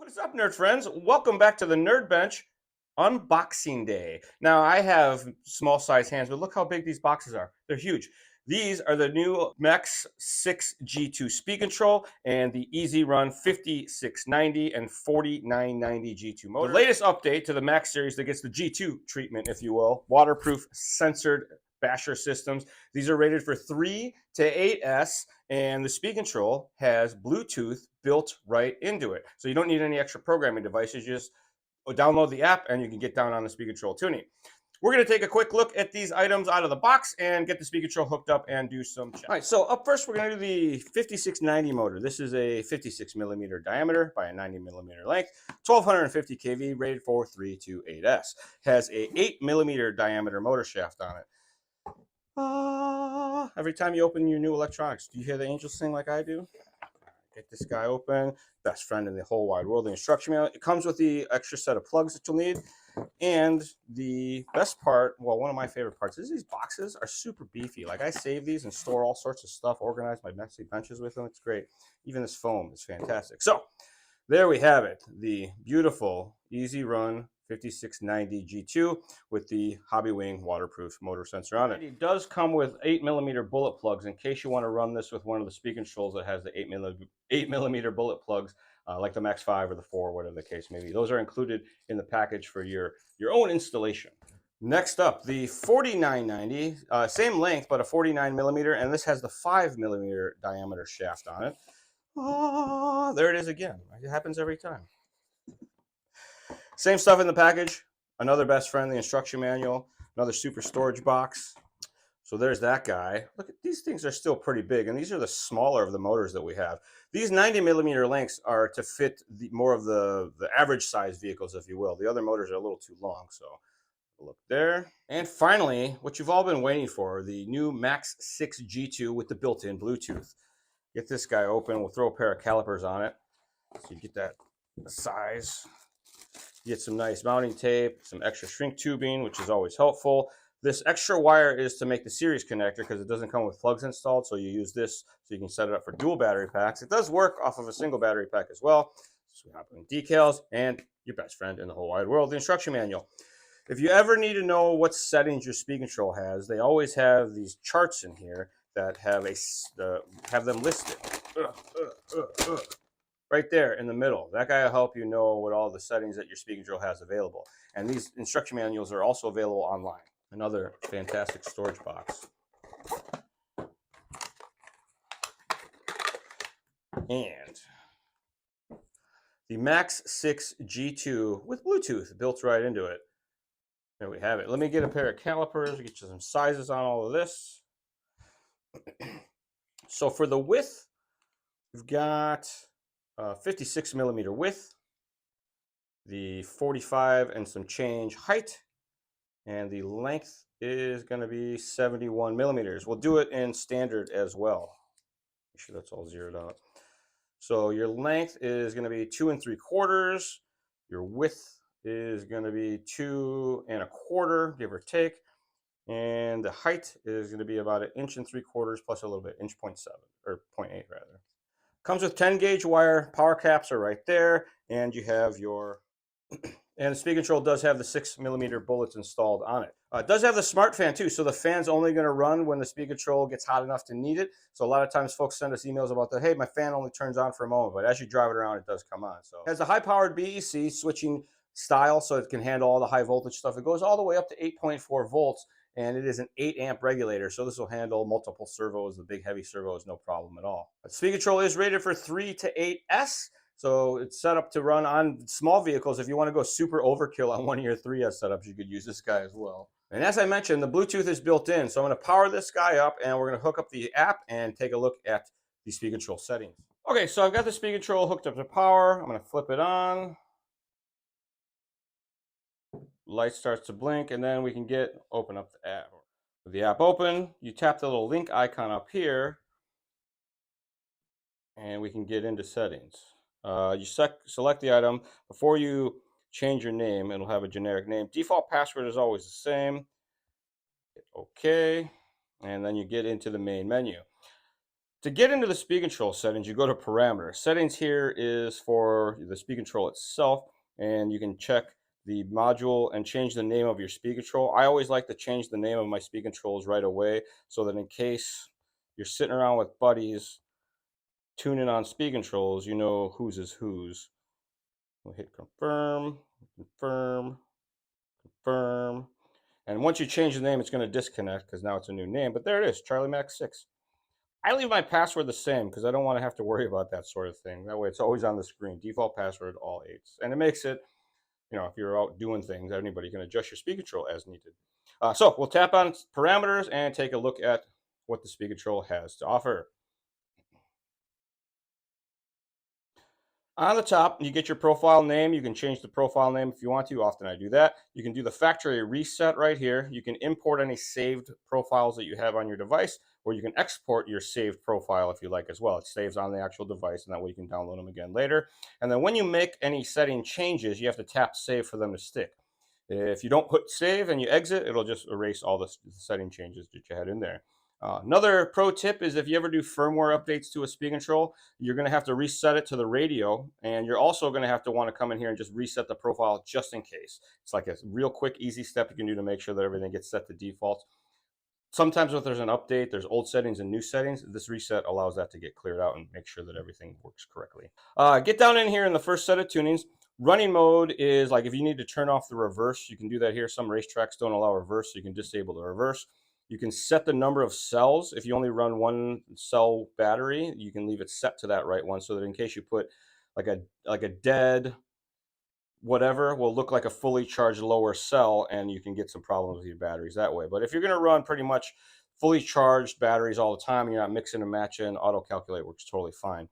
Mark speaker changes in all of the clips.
Speaker 1: What is up, nerd friends? Welcome back to the Nerd Bench unboxing day. Now, I have small size hands, but look how big these boxes are. They're huge. These are the new Max 6 G2 speed control and the Ezrun 5690 and 4990 G2 motor. The latest update to the Max series that gets the G2 treatment, if you will, waterproof censored basher systems. These are rated for 3 to 8S, and the speed control has Bluetooth built right into it. So you don't need any extra programming devices. You just download the app and you can get down on the speed control tuning. We're going to take a quick look at these items out of the box and get the speed control hooked up and do some checks. All right, so up first, we're going to do the 5690 motor. This is a 56 millimeter diameter by a 90 millimeter length, 1250 kV, rated for 3 to 8S. Has a 8 millimeter diameter motor shaft on it. Every time you open your new electronics, do you hear the angels sing like I do? Get this guy open. Best friend in the whole wide world. The instruction manual. It comes with the extra set of plugs that you'll need. And the best part, well, one of my favorite parts is these boxes are super beefy. Like, I save these and store all sorts of stuff, organize my messy benches with them. It's great. Even this foam is fantastic. So there we have it. The beautiful Ezrun 5690 G2 with the Hobbywing waterproof motor sensor on it. It does come with 8 millimeter bullet plugs in case you want to run this with one of the speed controls that has the 8 millimeter bullet plugs, like the Max 5 or the 4, whatever the case may be. Those are included in the package for your own installation. Next up, the 4990, same length, but a 49 millimeter, and this has the 5 millimeter diameter shaft on it. There it is again. It happens every time. Same stuff in the package. Another best friend, the instruction manual. Another super storage box. So there's that guy. Look, these things are still pretty big, and these are the smaller of the motors that we have. These 90 millimeter lengths are to fit more of the average size vehicles, if you will. The other motors are a little too long, so look there. And finally, what you've all been waiting for, the new Max 6 G2 with the built-in Bluetooth. Get this guy open. We'll throw a pair of calipers on it so you get that size. You get some nice mounting tape, some extra shrink tubing, which is always helpful. This extra wire is to make the series connector because it doesn't come with plugs installed, so you use this so you can set it up for dual battery packs. It does work off of a single battery pack as well. So we hop in decals and your best friend in the whole wide world, the instruction manual. If you ever need to know what settings your speed control has, they always have these charts in here that have them listed. Right there in the middle. That guy will help you know what all the settings that your speed control has available. And these instruction manuals are also available online. Another fantastic storage box. And the Max 6 G2 with Bluetooth built right into it. There we have it. Let me get a pair of calipers, get you some sizes on all of this. So for the width, we've got 56 millimeter width, the 45 and some change height, and the length is going to be 71 millimeters. We'll do it in standard as well. Make sure that's all zeroed out. So your length is going to be 2 3/4. Your width is going to be 2 1/4, give or take. And the height is going to be about 1 3/4 plus a little bit, 1.7 or 0.8 rather. Comes with 10 gauge wire, power caps are right there, and you have your, and the speed control does have the 6 millimeter bullets installed on it. It does have the smart fan too, so the fan's only going to run when the speed control gets hot enough to need it. So a lot of times folks send us emails about that, hey, my fan only turns on for a moment, but as you drive it around, it does come on. So it has a high-powered BEC switching style, so it can handle all the high voltage stuff. It goes all the way up to 8.4 volts, and it is an 8 amp regulator, so this will handle multiple servos. The big heavy servos, no problem at all. The speed control is rated for 3 to 8S, so it's set up to run on small vehicles. If you want to go super overkill on one of your 3S setups, you could use this guy as well. And as I mentioned, the Bluetooth is built in, so I'm going to power this guy up, and we're going to hook up the app and take a look at the speed control settings. Okay, so I've got the speed control hooked up to power. I'm going to flip it on. Light starts to blink, and then we can open up the app. With the app open, you tap the little link icon up here, and we can get into settings. You select the item. Before you change your name, it'll have a generic name. Default password is always the same. Hit OK, and then you get into the main menu. To get into the speed control settings, you go to parameters. Settings here is for the speed control itself, and you can check the module and change the name of your speed control. I always like to change the name of my speed controls right away so that in case you're sitting around with buddies tuning on speed controls, you know whose is whose. We'll hit confirm, confirm, confirm. And once you change the name, it's going to disconnect because now it's a new name. But there it is, Charlie Max 6. I leave my password the same because I don't want to have to worry about that sort of thing. That way it's always on the screen. Default password, all 8s. And it makes it, if you're out doing things, anybody can adjust your speed control as needed. So we'll tap on parameters and take a look at what the speed control has to offer. On the top, you get your profile name. You can change the profile name if you want to. Often I do that. You can do the factory reset right here. You can import any saved profiles that you have on your device, or you can export your saved profile if you like as well. It saves on the actual device, and that way you can download them again later. And then when you make any setting changes, you have to tap save for them to stick. If you don't put save and you exit, it'll just erase all the setting changes that you had in there. Another pro tip is if you ever do firmware updates to a speed control, you're going to have to reset it to the radio, and you're also going to have to want to come in here and just reset the profile just in case. It's like a real quick, easy step you can do to make sure that everything gets set to default. Sometimes if there's an update, there's old settings and new settings. This reset allows that to get cleared out and make sure that everything works correctly. Get down in here in the first set of tunings. Running mode is like if you need to turn off the reverse, you can do that here. Some racetracks don't allow reverse, so you can disable the reverse. You can set the number of cells. If you only run one cell battery, you can leave it set to that right one so that in case you put like a dead whatever will look like a fully charged lower cell, and you can get some problems with your batteries that way. But if you're going to run pretty much fully charged batteries all the time and you're not mixing and matching, auto calculate works totally fine.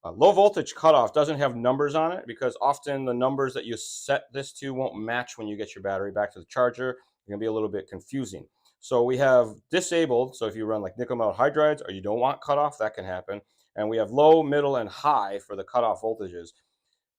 Speaker 1: Low voltage cutoff doesn't have numbers on it because often the numbers that you set this to won't match when you get your battery back to the charger. It's going to be a little bit confusing. So we have disabled. So if you run like nickel metal hydrides or you don't want cutoff, that can happen. And we have low, middle, and high for the cutoff voltages.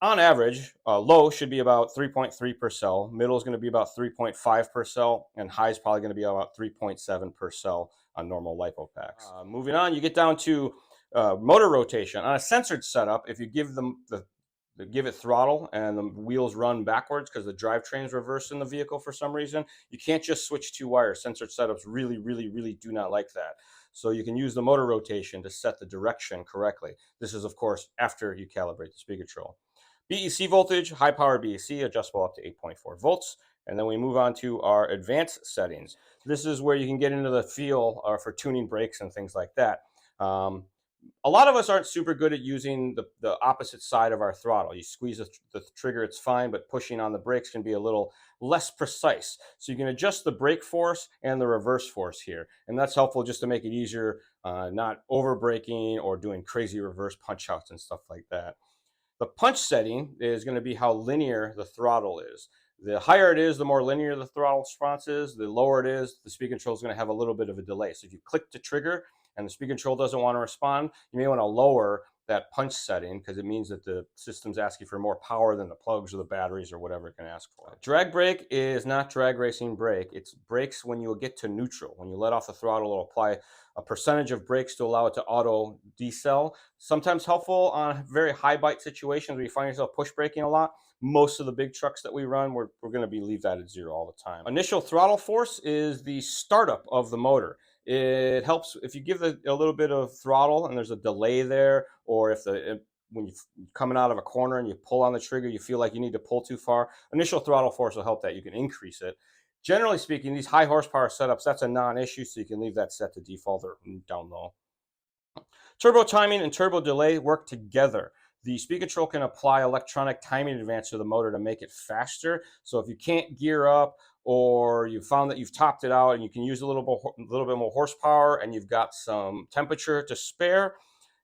Speaker 1: On average, low should be about 3.3 per cell. Middle is going to be about 3.5 per cell, and high is probably going to be about 3.7 per cell on normal LiPo packs. Moving on, you get down to motor rotation. On a censored setup, if you give them give it throttle and the wheels run backwards because the drivetrain's reversed in the vehicle for some reason, you can't just switch two wires. Censored setups really, really, really do not like that. So you can use the motor rotation to set the direction correctly. This is, of course, after you calibrate the speed control. BEC voltage, high power BEC, adjustable up to 8.4 volts. And then we move on to our advanced settings. This is where you can get into the feel for tuning brakes and things like that. A lot of us aren't super good at using the opposite side of our throttle. You squeeze the trigger, it's fine, but pushing on the brakes can be a little less precise. So you can adjust the brake force and the reverse force here. And that's helpful just to make it easier, not over braking or doing crazy reverse punch outs and stuff like that. The punch setting is going to be how linear the throttle is. The higher it is, the more linear the throttle response is. The lower it is, the speed control is going to have a little bit of a delay. So if you click the trigger and the speed control doesn't want to respond, you may want to lower that punch setting because it means that the system's asking for more power than the plugs or the batteries or whatever it can ask for. Drag brake is not drag racing brake. It's brakes when you get to neutral. When you let off the throttle, it'll apply a percentage of brakes to allow it to auto decel. Sometimes helpful on very high bite situations where you find yourself push braking a lot. Most of the big trucks that we run, we're going to leave that at 0 all the time. Initial throttle force is the startup of the motor. It helps if you give a little bit of throttle and there's a delay there, or if when you're coming out of a corner and you pull on the trigger, you feel like you need to pull too far. Initial throttle force will help that. You can increase it. Generally speaking, these high horsepower setups, that's a non-issue, so you can leave that set to default or down low. Turbo timing and turbo delay work together. The speed control can apply electronic timing advance to the motor to make it faster. So if you can't gear up or you found that you've topped it out and you can use a little bit more horsepower and you've got some temperature to spare,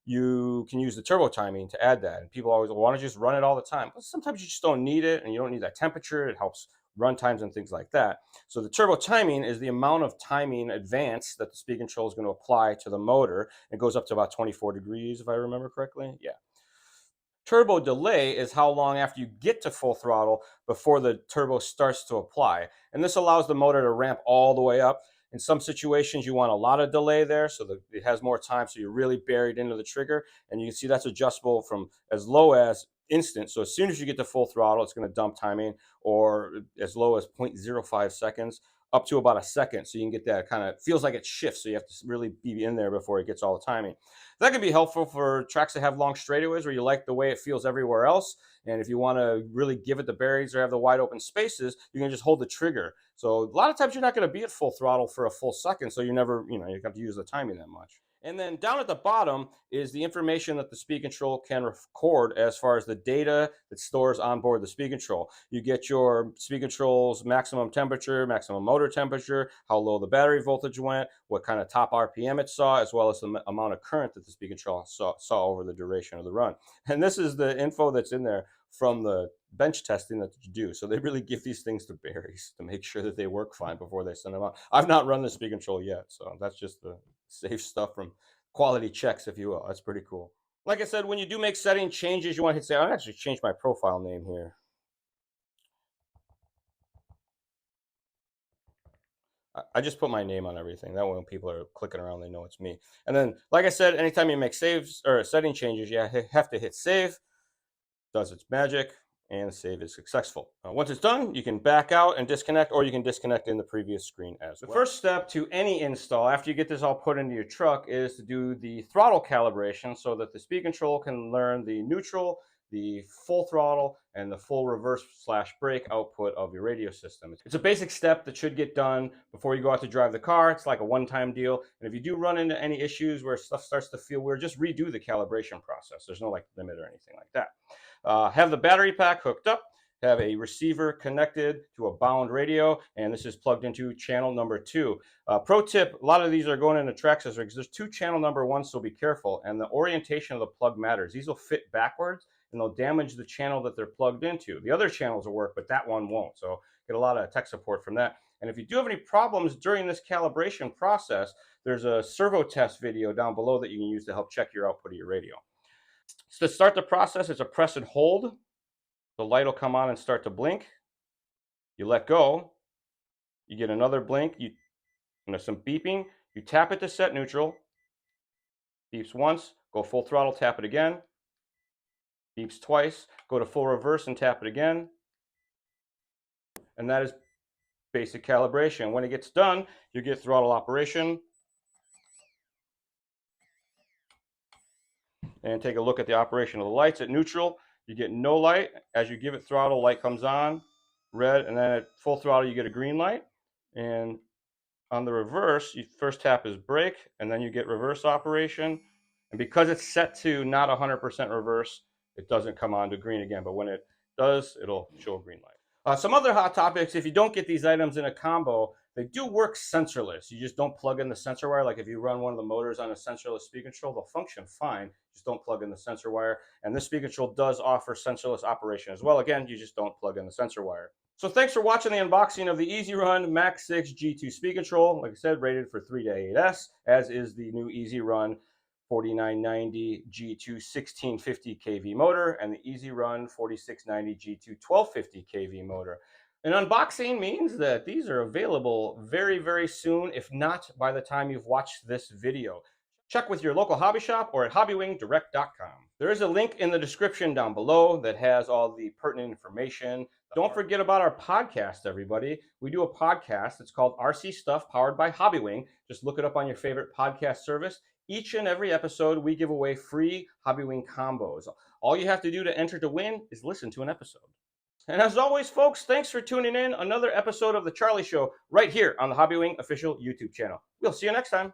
Speaker 1: you can use the turbo timing to add that. And people always want to just run it all the time. But sometimes you just don't need it and you don't need that temperature. It helps run times and things like that. So the turbo timing is the amount of timing advance that the speed control is going to apply to the motor. It goes up to about 24 degrees, if I remember correctly. Yeah. Turbo delay is how long after you get to full throttle before the turbo starts to apply. And this allows the motor to ramp all the way up. In some situations, you want a lot of delay there so that it has more time, so you're really buried into the trigger. And you can see that's adjustable from as low as instant. So as soon as you get to full throttle, it's going to dump timing, or as low as 0.05 seconds up to about a second. So you can get that kind of, feels like it shifts. So you have to really be in there before it gets all the timing. That can be helpful for tracks that have long straightaways where you like the way it feels everywhere else. And if you want to really give it the bearings or have the wide open spaces, you can just hold the trigger. So a lot of times you're not going to be at full throttle for a full second. So you never, you have to use the timing that much. And then down at the bottom is the information that the speed control can record as far as the data that stores on board the speed control. You get your speed control's maximum temperature, maximum motor temperature, how low the battery voltage went, what kind of top RPM it saw, as well as the amount of current that the speed control saw over the duration of the run. And this is the info that's in there from the bench testing that you do. So they really give these things to berries to make sure that they work fine before they send them out. I've not run the speed control yet, so that's just the safe stuff from quality checks, if you will. That's pretty cool. Like I said, when you do make setting changes, you want to hit say, I'll actually change my profile name here. I just put my name on everything. That way when people are clicking around, they know it's me. And then, like I said, anytime you make saves or setting changes, you have to hit save. Does its magic, and save is successful. Once it's done, you can back out and disconnect, or you can disconnect in the previous screen as well. The first step to any install, after you get this all put into your truck, is to do the throttle calibration so that the speed control can learn the neutral, the full throttle, and the full reverse/brake output of your radio system. It's a basic step that should get done before you go out to drive the car. It's like a one-time deal. And if you do run into any issues where stuff starts to feel weird, just redo the calibration process. There's no limit or anything like that. Have the battery pack hooked up, have a receiver connected to a bound radio, and this is plugged into channel number 2. Pro tip, a lot of these are going into track accessories. There's 2 channel number 1s, so be careful. And the orientation of the plug matters. These will fit backwards, and they'll damage the channel that they're plugged into. The other channels will work, but that one won't. So get a lot of tech support from that. And if you do have any problems during this calibration process, there's a Servo Test video down below that you can use to help check your output of your radio. So to start the process, it's a press and hold. The light will come on and start to blink. You let go. You get another blink. There's some beeping. You tap it to set neutral. Beeps once. Go full throttle, tap it again. Beeps twice. Go to full reverse and tap it again. And that is basic calibration. When it gets done, you get throttle operation. And take a look at the operation of the lights. At neutral, you get no light. As you give it throttle, light comes on, red, and then at full throttle, you get a green light. And on the reverse, you first tap is brake, and then you get reverse operation. And because it's set to not 100% reverse, it doesn't come on to green again. But when it does, it'll show a green light. Some other hot topics, if you don't get these items in a combo, they do work sensorless. You just don't plug in the sensor wire. Like if you run one of the motors on a sensorless speed control, they'll function fine. Just don't plug in the sensor wire. And this speed control does offer sensorless operation as well. Again, you just don't plug in the sensor wire. So thanks for watching the unboxing of the Xerun Max 6 G2 speed control. Like I said, rated for 3 to 8S, as is the new Xerun 4990 G2 1650 kV motor and the Xerun 4690 G2 1250 kV motor. An unboxing means that these are available very, very soon, if not by the time you've watched this video. Check with your local hobby shop or at hobbywingdirect.com. There is a link in the description down below that has all the pertinent information. Don't forget about our podcast, everybody. We do a podcast. It's called RC Stuff, powered by Hobbywing. Just look it up on your favorite podcast service. Each and every episode, we give away free Hobbywing combos. All you have to do to enter to win is listen to an episode. And as always, folks, thanks for tuning in. Another episode of The Charlie Show right here on the Hobbywing official YouTube channel. We'll see you next time.